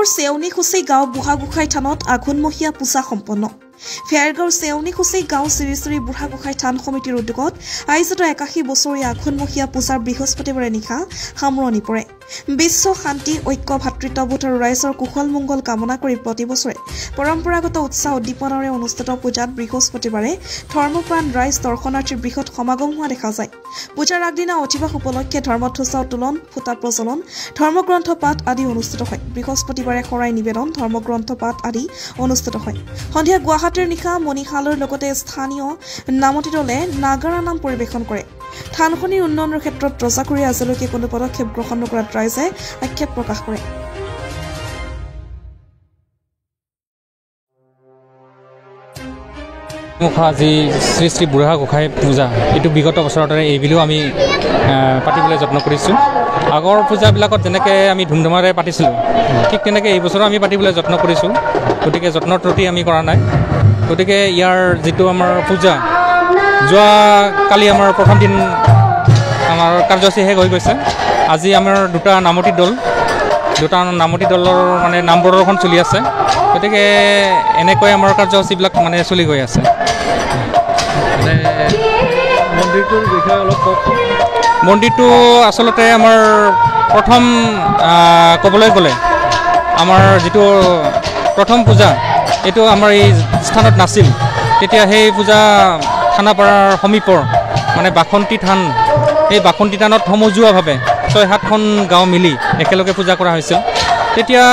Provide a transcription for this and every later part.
ফেৰগাঁৱৰ চেউনিখুচি গাঁও বুঢ়াগোসাঁই থানত আঘোণমহীয়া পূজা সম্পন্ন ফেৰগাঁৱৰ চেউনিখুচি গাঁও শ্ৰী শ্ৰী বুঢ়াগোসাঁই থান সমিতিৰ উদ্যোগত আয়োজিত 81 বছৰীয়া আঘোণমহীয়া পূজাৰ বৃহস্পতিবাৰে নিশা সামৰণি পৰে বিশ্ব শান্তি ঐক্য ভাতৃত্ববোধ আৰু ৰাইজৰ কুশল মংগল কামনা কৰি প্ৰতি বছৰে পৰম্পৰাগত উৎসাহ উদ্দীপনাৰে অনুষ্ঠিত পূজাত বৃহস্পতিবাৰে ধৰ্মপ্ৰাণ ৰাইজ দৰ্শনাৰ্থীৰ বৃহৎ সমাগম হোৱা দেখা যায় পূজাৰ আগদিনা অতিবাস উপলক্ষে ধৰ্মধ্বজা উত্তোলন ফুটা প্ৰজ্বলন ধৰ্মগ্ৰন্থ পাঠ আদি অনুষ্ঠিত হয় বৃহস্পতিবাৰে শৰাই নিবেদন ধৰ্মগ্ৰন্থ পাঠ আদি অনুষ্ঠিত হয় সন্ধিয়া গুৱাহাটীৰ নিশা মণিশালৰ লগতে স্থানীয় নামতি দলে নাগাৰা নাম পৰিৱেশন কৰে থানখনিৰ উন্নয়নৰ ক্ষেত্ৰত ৰজাকুৰি আজিলৈকে কোনো পদক্ষেপ গ্ৰহণ নকৰাত ৰাইজে আক্ষেপ প্ৰকাশ কৰে আজি শ্ৰী শ্ৰী বুঢ়াগোসাঁই পূজা এইটো বিগত বছৰৰ দৰে এইবিলেও আমি পাতিবলৈ যত্ন কৰিছোঁ আগৰ পূজাবিলাকত যেনেকৈ আমি ধুমধামেৰে পাতিছিলোঁ ঠিক তেনেকৈ এই বছৰো আমি পাতিবলৈ যত্ন কৰিছোঁ গতিকে যত্নৰ ত্ৰুটি আমি কৰা নাই গতিকে ইয়াৰ যিটো আমাৰ পূজা যোৱা কালি আমাৰ প্ৰথম দিন আমাৰ কাৰ্যসূচী শেষ হৈ গৈছে আজি আমাৰ দুটা নামতি দলৰ মানে নাম প্ৰদৰ্শন চলি আছে গতিকে এনেকৈ আমাৰ কাৰ্যসূচীবিলাক মানে চলি গৈ আছে মন্দিৰটোৰ বিষয়ে অলপ কওক মন্দিৰটো আচলতে আমাৰ প্ৰথম ক'বলৈ গ'লে আমাৰ যিটো প্ৰথম পূজা এইটো আমাৰ এই স্থানত নাছিল তেতিয়া সেই পূজা খানাপাৰাৰ সমীপৰ মানে বাসন্তী থান এই বাসন্তী থানত সমজুৱাভাৱে 6-7খন গাঁও মিলি একেলগে পূজা কৰা হৈছিল তেতিয়া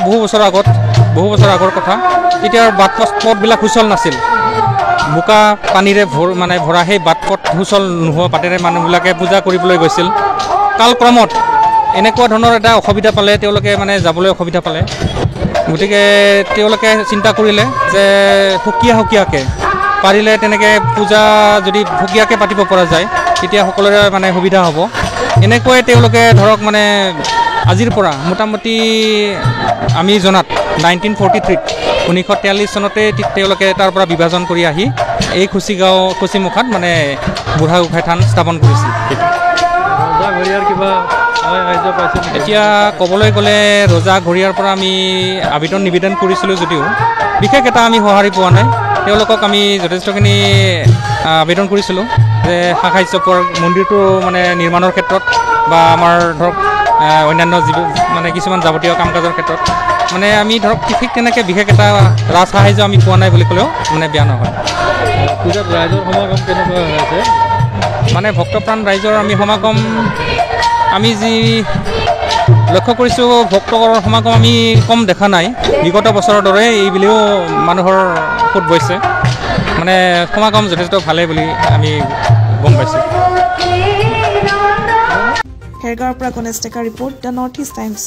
বহু বছৰ আগৰ কথা তেতিয়া বাট পথবিলাক সুচল নাছিল বোকা পানীৰে ভৰা সেই বাট পথ সুচল নোহোৱা বাটেৰে মানুহবিলাকে পূজা কৰিবলৈ গৈছিল কালক্ৰমত এনেকুৱা ধৰণৰ এটা অসুবিধা পালে তেওঁলোকে মানে যাবলৈ অসুবিধা পালে গতিকে তেওঁলোকে চিন্তা কৰিলে যে সুকীয়াকৈ পাৰিলে তেনেকৈ পূজা যদি সুকীয়াকৈ পাতিব পৰা যায় তেতিয়া সকলোৰে মানে সুবিধা হ'ব এনেকৈ তেওঁলোকে ধৰক মানে আজিৰ পৰা মোটামুটি আমি জনাত 1943 চনতে তেওঁলোকে তাৰ পৰা বিভাজন কৰি আহি এই খুচিমুখাত মানে বুঢ়াগোসাঁই থান স্থাপন কৰিছিল এতিয়া ক'বলৈ গ'লে ৰজা ঘৰিয়াৰ পৰা আমি আবেদন নিবেদন কৰিছিলোঁ যদিও বিশেষ এটা আমি সঁহাৰি পোৱা নাই তেওঁলোকক আমি যথেষ্টখিনি আবেদন কৰিছিলোঁ যে সাহায্য পোৱাৰ মন্দিৰটো মানে নিৰ্মাণৰ ক্ষেত্ৰত বা আমাৰ ধৰক অন্যান্য মানে কিছুমান যাৱতীয় কাম কাজৰ ক্ষেত্ৰত মানে আমি ধৰক ঠিক তেনেকৈ বিশেষ এটা ৰাজ সাহায্য আমি পোৱা নাই বুলি ক'লেও মানে বেয়া নহয় পূজাত ৰাইজৰ সমাগম কেনেকুৱা হৈ আছে মানে ভক্তপ্ৰাণ ৰাইজৰ আমি সমাগম আমি যি লক্ষ্য কৰিছোঁ ভক্তৰ সমাগম আমি কম দেখা নাই বিগত বছৰৰ দৰে এইবুলিও মানুহৰ সোঁত বৈছে মানে সমাগম যথেষ্ট ভালেই বুলি আমি গম পাইছোঁ ফেৰগাঁৱৰ পৰা Ganesh Deka report the North East times